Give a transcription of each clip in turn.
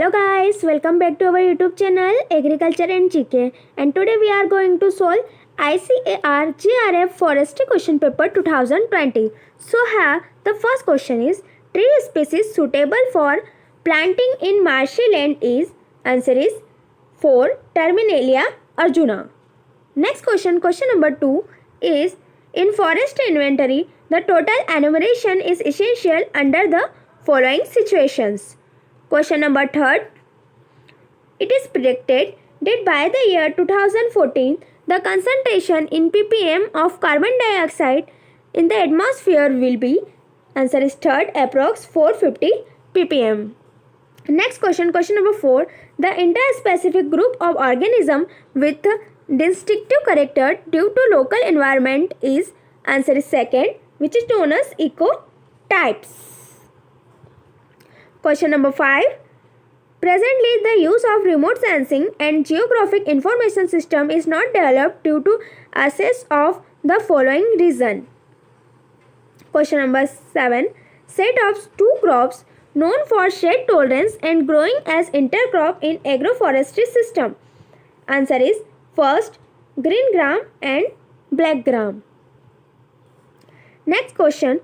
Hello guys, welcome back to our YouTube channel Agriculture and GK, and today we are going to solve ICAR GRF Forestry question paper 2020. So here the first question is, tree species suitable for planting in marshy land is, answer is 4 Terminalia arjuna. Next question number 2 is, in forest inventory the total enumeration is essential under the following situations. Question number 3, it is predicted that by the year 2014, the concentration in ppm of carbon dioxide in the atmosphere will be, answer is 3rd, approx 450 ppm. Next question number 4, the interspecific group of organism with distinctive character due to local environment is, answer is 2nd, which is known as ecotypes. Question number 5. Presently, the use of remote sensing and geographic information system is not developed due to access of the following reason. Question number 7. Set of two crops known for shade tolerance and growing as intercrop in agroforestry system. Answer is first, green gram and black gram. Next question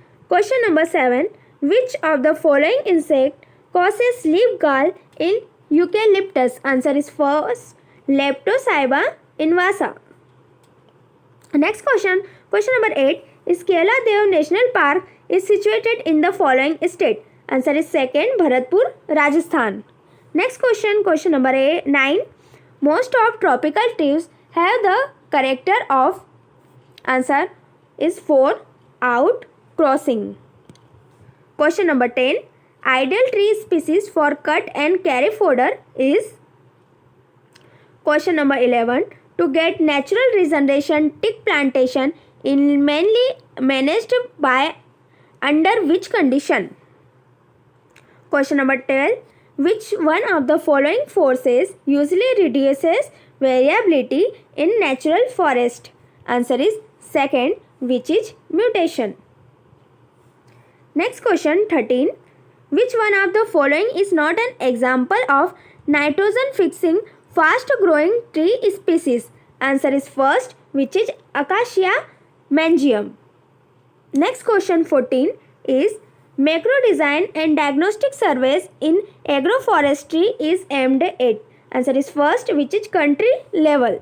number 7. Which of the following insect causes leaf gall in eucalyptus? Answer is first, Leptocybba invasa. Next question number 8. Skela Dev National Park is situated in the following state. Answer is 2nd, Bharatpur, Rajasthan. Next question number 9. Most of tropical trees have the character of, answer is 4, outcrossing. Question number 10. Ideal tree species for cut and carry fodder is. Question number 11. To get natural regeneration, teak plantation in mainly managed by under which condition? Question number 12. Which one of the following forces usually reduces variability in natural forest? Answer is 2nd, which is mutation. Next question 13. Which one of the following is not an example of nitrogen fixing fast growing tree species? Answer is first, which is Acacia mangium. Next question 14 is, macro design and diagnostic surveys in agroforestry is aimed at. Answer is first, which is country level.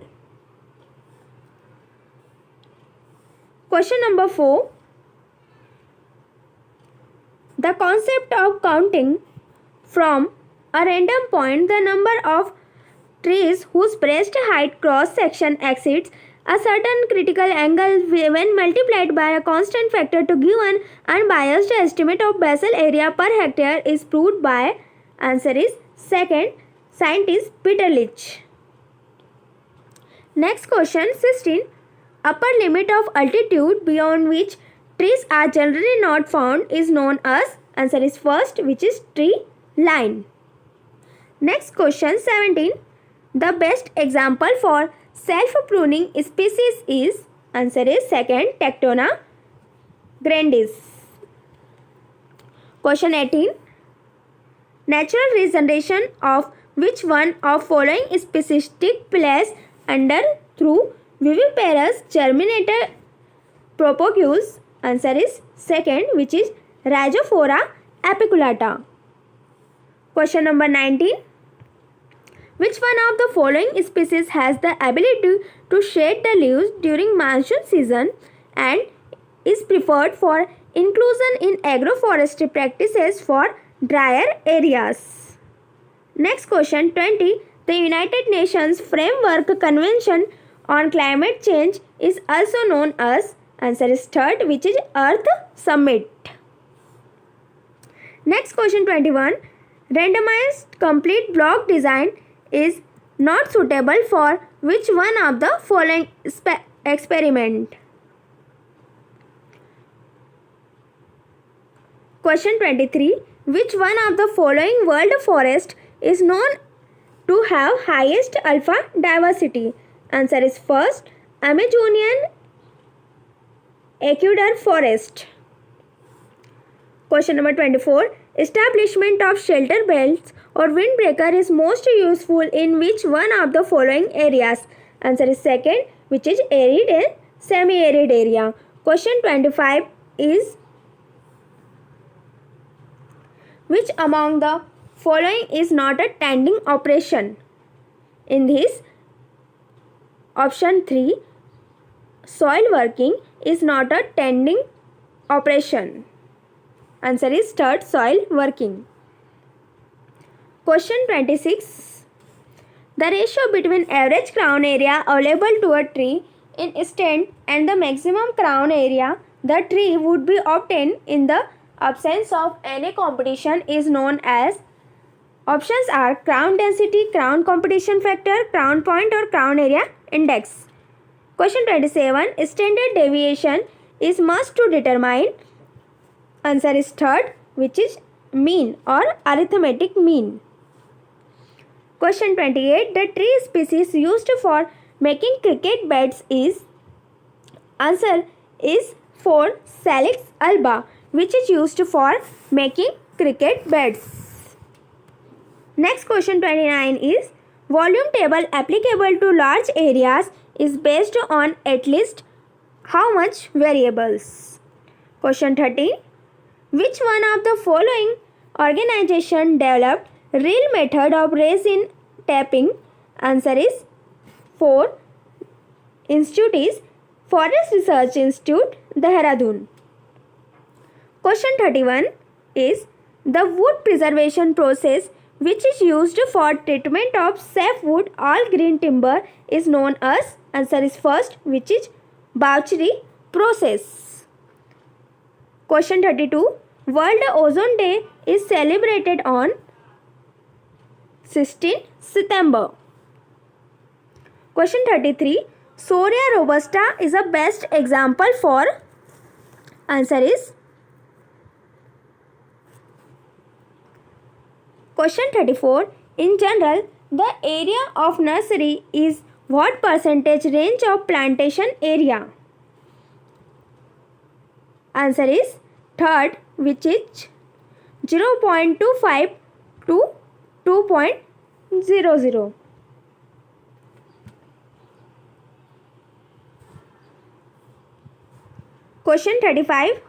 Question number 4. The concept of counting from a random point the number of trees whose breast height cross section exceeds a certain critical angle when multiplied by a constant factor to give an unbiased estimate of basal area per hectare is proved by, answer is 2nd, scientist Peter Leach. Next question 16. Upper limit of altitude beyond which trees are generally not found is known as, answer is first, which is tree line. Next question 17. The best example for self-pruning species is, answer is 2nd, Tectona grandis. Question 18. Natural regeneration of which one of following species take place under through viviparous germinator propagules? Answer is 2nd, which is Rhizophora apiculata. Question number 19. Which one of the following species has the ability to shed the leaves during monsoon season and is preferred for inclusion in agroforestry practices for drier areas? Next question 20. The United Nations Framework Convention on Climate Change is also known as, answer is 3rd, which is Earth Summit. Next question 21. Randomized complete block design is not suitable for which one of the following experiment? Question 23. Which one of the following world forest is known to have highest alpha diversity? Answer is first, Amazonian Ecuador forest. Question number 24. Establishment of shelter belts or windbreaker is most useful in which one of the following areas? Answer is second, which is arid and semi-arid area. Question 25 is which among the following is not a tending operation? In this, option 3, soil working is not a tending operation. Answer is third, soil working. Question 26. The ratio between average crown area available to a tree in stand and the maximum crown area the tree would be obtained in the absence of any competition is known as. Options are crown density, crown competition factor, crown point or crown area index. Question 27. Standard deviation is must to determine. Answer is third, which is mean or arithmetic mean. Question 28. The tree species used for making cricket bats is. Answer is 4, Salix alba, which is used for making cricket bats. Next question 29 is volume table applicable to large areas is based on at least how much variables? Question 30. Which one of the following organization developed real method of resin tapping? Answer is 4. Institute is Forest Research Institute, Dehradun. Question 31 is the wood preservation process which is used for treatment of sapwood all green timber is known as. Answer is first, which is Bouchery process. Question 32. World Ozone Day is celebrated on 16 September. Question 33. Soria robusta is a best example for. Answer is. Question 34. In general, the area of nursery is what percentage range of plantation area? Answer is third, which is 0.25 to 2.00. Question 35.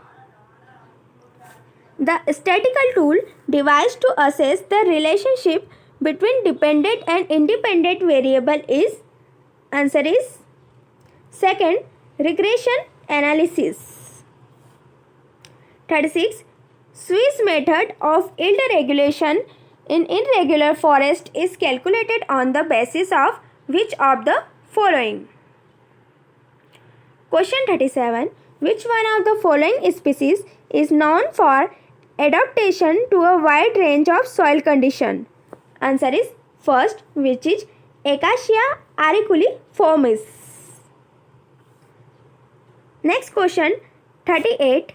The statistical tool devised to assess the relationship between dependent and independent variable is. Answer is second, regression analysis. 36. Swiss method of yield regulation in irregular forest is calculated on the basis of which of the following? Question 37. Which one of the following species is known for adaptation to a wide range of soil conditions? Answer is first, which is Acacia auriculiformis. Next question 38.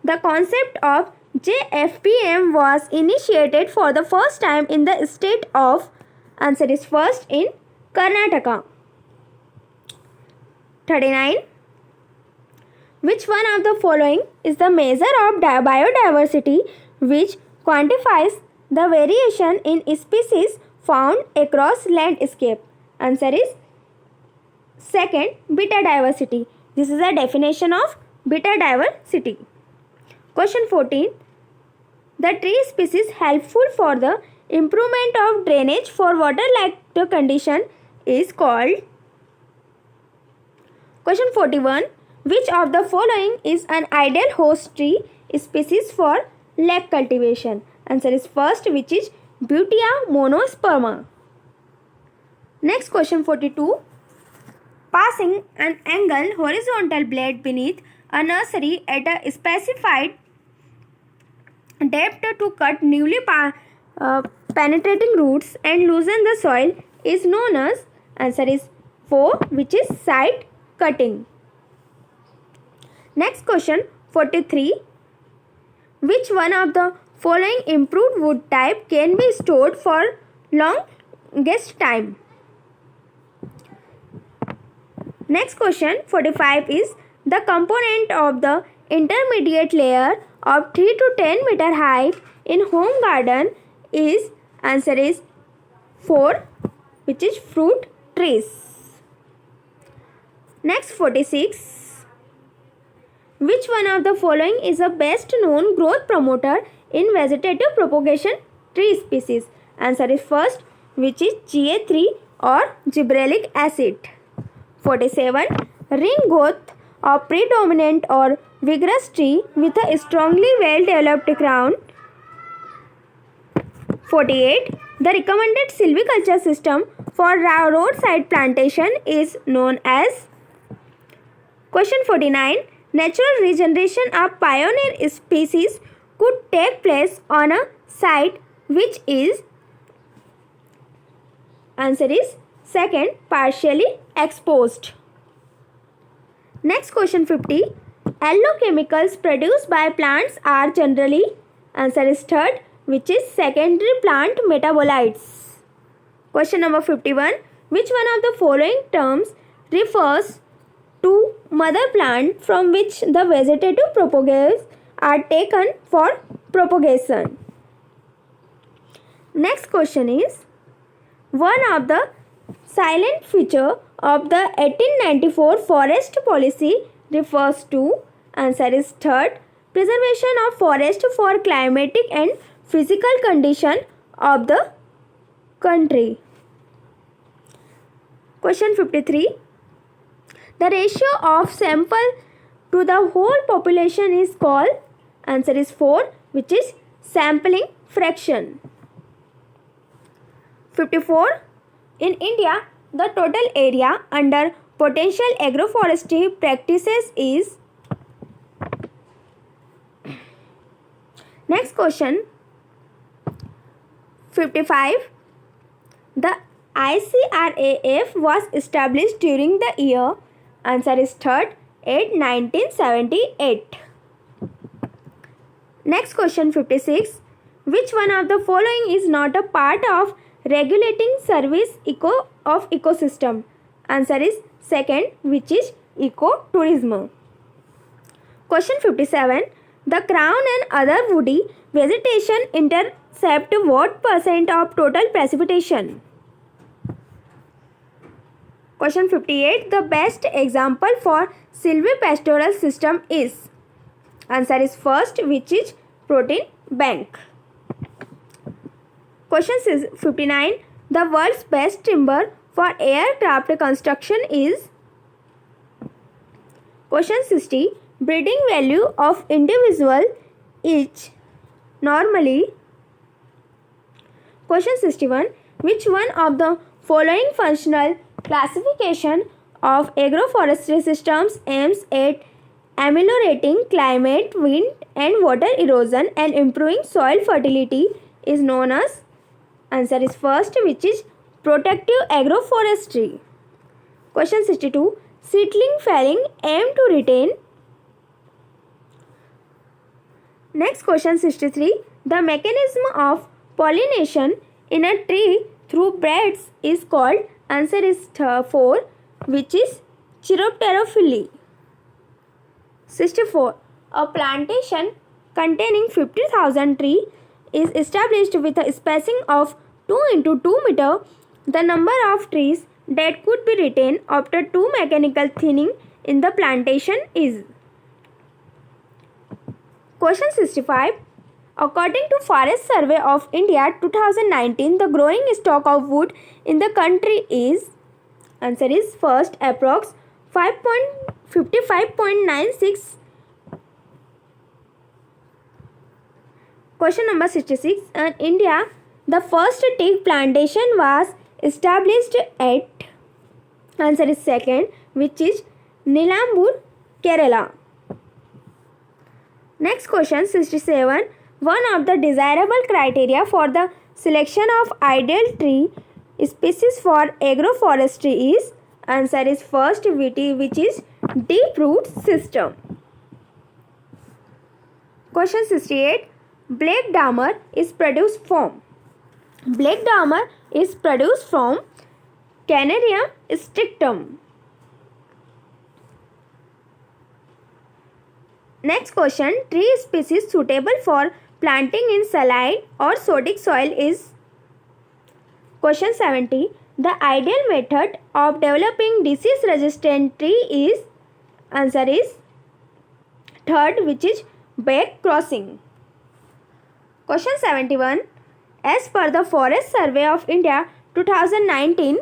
The concept of JFPM was initiated for the first time in the state of. Answer is first, in Karnataka. 39. Which one of the following is the measure of biodiversity which quantifies the variation in species found across landscape? Answer is second, beta diversity. This is a definition of beta diversity. Question 14. The tree species helpful for the improvement of drainage for water-lacked condition is called. Question 41. Which of the following is an ideal host tree species for lake cultivation? Answer is first, which is Butea monosperma. Next question 42. Passing an angled horizontal blade beneath a nursery at a specified depth to cut newly penetrating roots and loosen the soil is known as. Answer is 4, which is side cutting. Next question 43. Which one of the following improved wood type can be stored for longest time? Next question 45 is the component of the intermediate layer of 3 to 10 meter height in home garden is, answer is 4, which is fruit trees. Next 46. Which one of the following is the best known growth promoter in vegetative propagation tree species? Answer is first, which is GA3 or gibberellic acid. 47. Ring growth of predominant or vigorous tree with a strongly well developed crown. 48. The recommended silviculture system for roadside plantation is known as. Question 49. Natural regeneration of pioneer species could take place on a site which is, answer is second, partially exposed. Next question 50. Yellow chemicals produced by plants are generally, answer is third, which is secondary plant metabolites. Question number 51. Which one of the following terms refers to mother plant from which the vegetative propagators are taken for propagation? Next question is, one of the silent feature of the 1894 forest policy refers to, answer is third, preservation of forest for climatic and physical condition of the country. Question 53. The ratio of sample to the whole population is called, answer is 4, which is sampling fraction. 54. In India, the total area under potential agroforestry practices is. Next question 55. The ICRAF was established during the year, answer is third, 1978. Next question 56. Which one of the following is not a part of regulating service of ecosystem? Answer is second, which is ecotourism. Question 57. The crown and other woody vegetation intercept what percent of total precipitation? Question 58. The best example for silvipastoral system is, answer is first, which is protein bank. Question 59. The world's best timber for aircraft construction is. Question 60. Breeding value of individual each normally. Question 61. Which one of the following functional classification of agroforestry systems aims at ameliorating climate, wind and water erosion and improving soil fertility is known as, answer is first, which is protective agroforestry. Question 62. Seedling felling aim to retain. Next question 63. The mechanism of pollination in a tree through braids is called, answer is 4, which is chiropterophily. 64. A plantation containing 50,000 trees is established with a spacing of 2 into 2 meter. The number of trees that could be retained after 2 mechanical thinning in the plantation is. Question 65. According to Forest Survey of India 2019, the growing stock of wood in the country is, answer is first, approx 55.96. Question number 66. In India, the first teak plantation was established at, answer is second, which is Nilambur, Kerala. Next question 67. One of the desirable criteria for the selection of ideal tree species for agroforestry is, answer is first, which is deep root system. Question 68. Black Damer is produced from. Black Damer is produced from Canaria strictum. Next question. Tree species suitable for planting in saline or sodic soil is? Question 70. The ideal method of developing disease-resistant tree is? Answer is third, which is back crossing. Question 71. As per the Forest Survey of India 2019,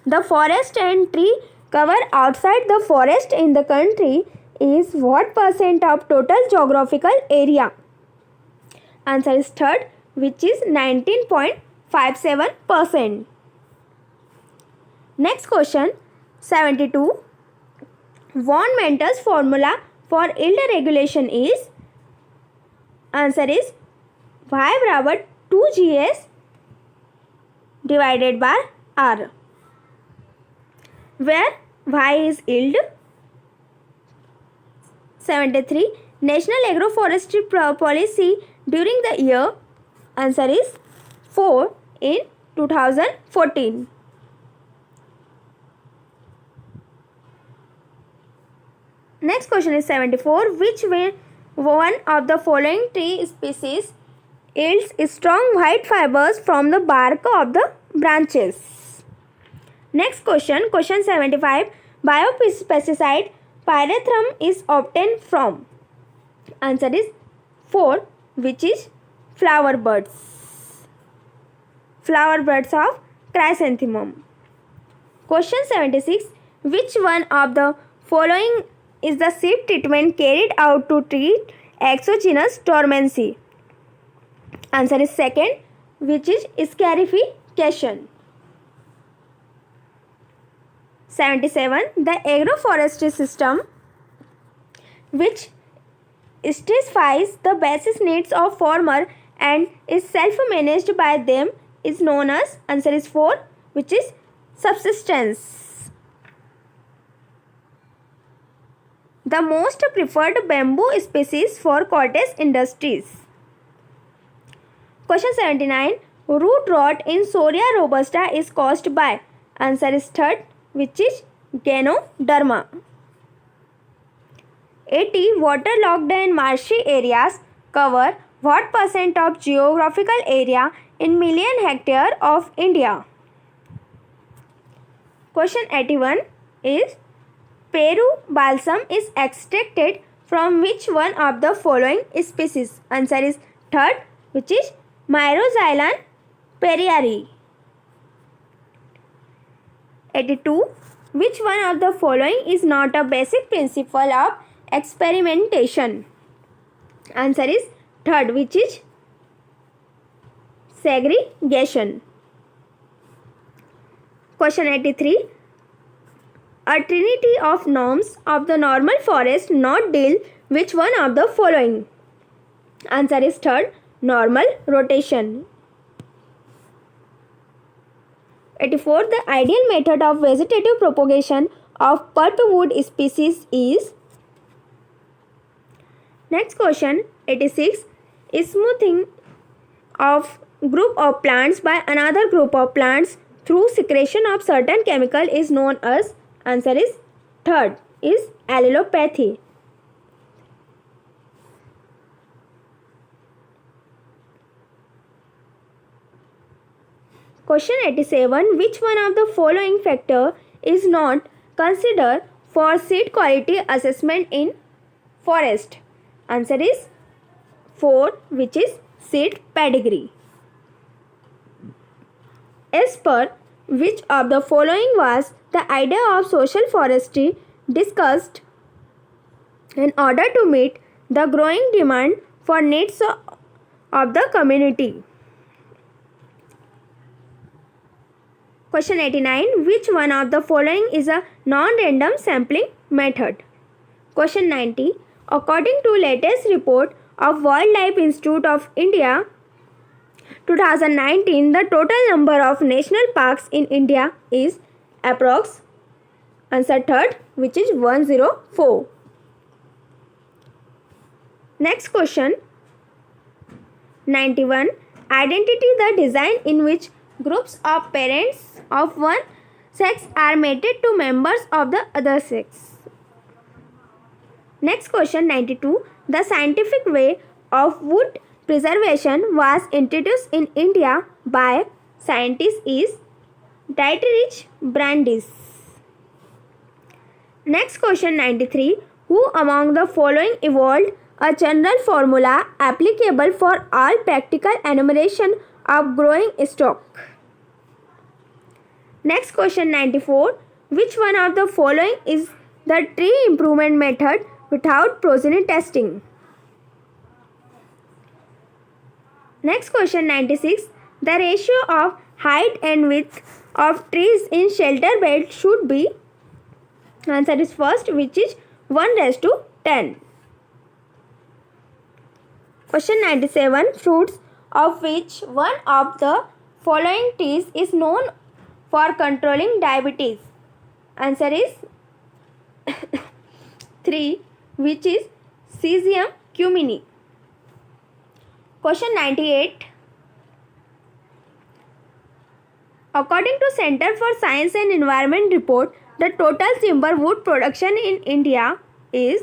the forest and tree cover outside the forest in the country is what percent of total geographical area? Answer is third, which is 19.57%. Next question 72. Von Mentor's formula for yield regulation is? Answer is y बराबर 2GS divided by R, where y is yield. 73. National agroforestry policy during the year? Answer is 4 in 2014. Next question is 74. Which one of the following tree species yields strong white fibers from the bark of the branches? Next question 75. Biopesticide pyrethrum is obtained from? Answer is 4, which is flower buds of chrysanthemum. Question 76. Which one of the following is the seed treatment carried out to treat exogenous dormancy? Answer is second, which is scarification. 77. The agroforestry system which satisfies the basic needs of farmer and is self-managed by them is known as? Answer is 4, which is subsistence. The most preferred bamboo species for cottage industries. Question 79. Root rot in Soria robusta is caused by? Answer is third, which is Ganoderma. 80. Waterlogged and marshy areas cover what percent of geographical area in million hectare of India? Question 81 is Peru balsam is extracted from which one of the following species? Answer is third, which is Myroxylon perrieri. 82. Which one of the following is not a basic principle of experimentation? Answer is third, which is segregation. Question 83. A trinity of norms of the normal forest not deal which one of the following? Answer is third, normal rotation. 84. The ideal method of vegetative propagation of pulpwood species is? Next question 86. Smoothing of group of plants by another group of plants through secretion of certain chemical is known as? Answer is third, is allelopathy. Question 87. Which one of the following factor is not considered for seed quality assessment in forest? Answer is 4, which is seed pedigree. As per which of the following was the idea of social forestry discussed in order to meet the growing demand for needs of the community? Question 89. Which one of the following is a non-random sampling method? Question 90. According to latest report of Wildlife Institute of India 2019, the total number of national parks in India is approx? Answer third, which is 104. Next question 91. Identity the design in which groups of parents of one sex are mated to members of the other sex. Next question 92. The scientific way of wood preservation was introduced in India by scientists is Dietrich Brandis. Next question 93. Who among the following evolved a general formula applicable for all practical enumeration of growing stock? Next question 94. Which one of the following is the tree improvement method without progeny testing? Next question 96. The ratio of height and width of trees in shelter belt should be. Answer is first, which is 1:10. Question 97. Fruits of which one of the following trees is known for controlling diabetes? Answer is 3, which is Caesium cumini. Question 98. According to Center for Science and Environment report, the total timber wood production in India is.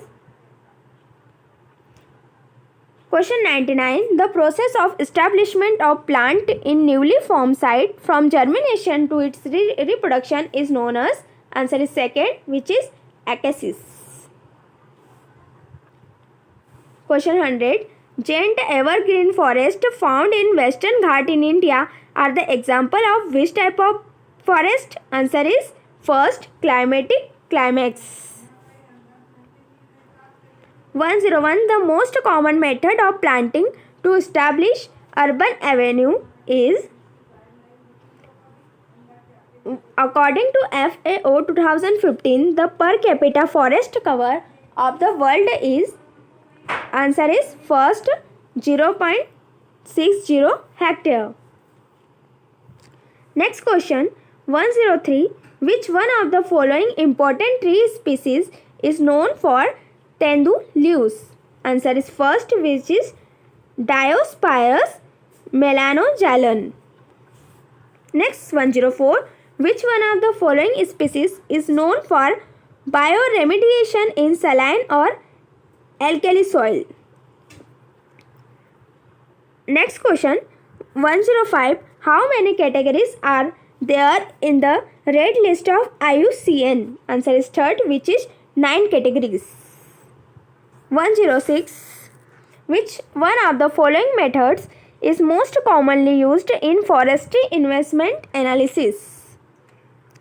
Question 99. The process of establishment of plant in newly formed site from germination to its reproduction is known as. Answer is second, which is acasis. Question 100. Giant evergreen forest found in Western Ghat in India are the example of which type of forest? Answer is first, climatic climax. 101. The most common method of planting to establish urban avenue is. According to FAO 2015, the per capita forest cover of the world is. Answer is first, 0.60 hectare. Next question 103. Which one of the following important tree species is known for tendu leaves? Answer is first, which is Diospyros melanoxylon. Next 104. Which one of the following species is known for bioremediation in saline or alkali soil? Next question 105. How many categories are there in the red list of IUCN? Answer is third, which is 9 categories. 106. Which one of the following methods is most commonly used in forestry investment analysis?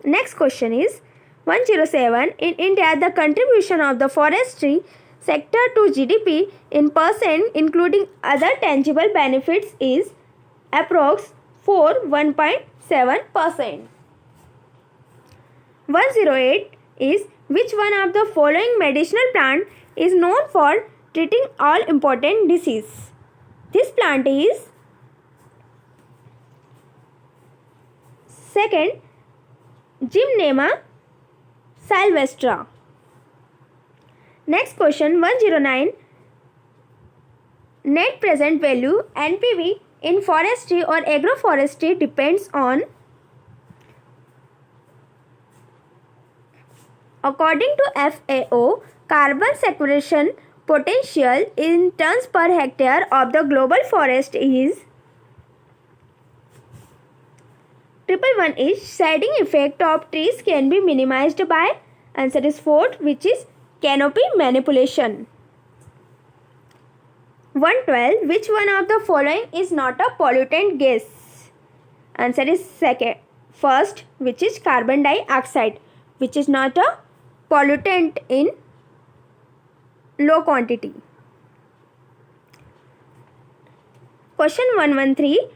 Next question is 107. In India, the contribution of the forestry sector to GDP in percent including other tangible benefits is approx 1.7%. 108 is which one of the following medicinal plant is known for treating all important disease? This plant is second, Gymnema sylvestra. Next question 109. Net present value NPV in forestry or agroforestry depends on. According to FAO, carbon sequestration potential in tons per hectare of the global forest is. 111 is shading effect of trees can be minimized by. Answer is fourth, which is canopy manipulation. 112. Which one of the following is not a pollutant gas? Answer is second. First, which is carbon dioxide, which is not a pollutant in low quantity. Question 113.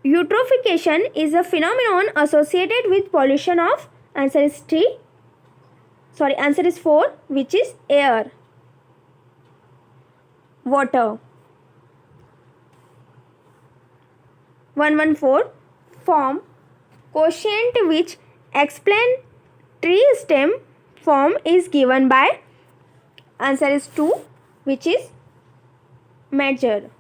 Eutrophication is a phenomenon associated with pollution of. Answer is 4, which is air, water. 114. Form quotient which explain tree stem form is given by. Answer is 2, which is measure.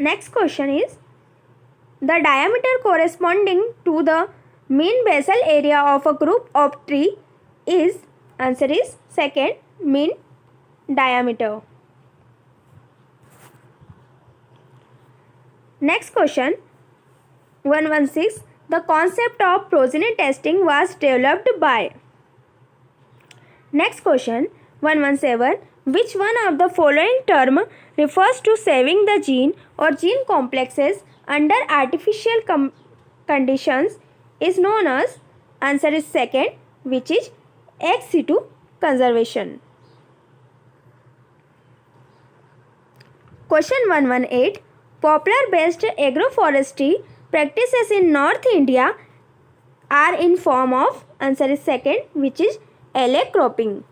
Next question is the diameter corresponding to the mean basal area of a group of tree is. Answer is second, mean diameter. Next question 116. The concept of progeny testing was developed by. Next question 117. Which one of the following term refers to saving the gene or gene complexes under artificial conditions is known as? Answer is second, which is ex situ conservation. Question 118. Poplar based agroforestry practices in North India are in form of? Answer is second, which is LA cropping.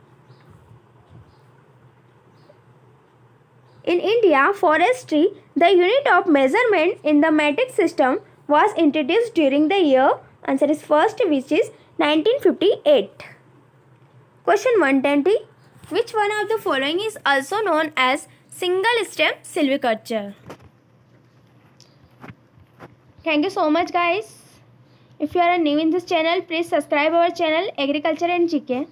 In India, forestry, the unit of measurement in the metric system, was introduced during the year. Answer is first, which is 1958. Question 120. Which one of the following is also known as single stem silviculture? Thank you so much, guys. If you are new in this channel, please subscribe our channel Agriculture and GK.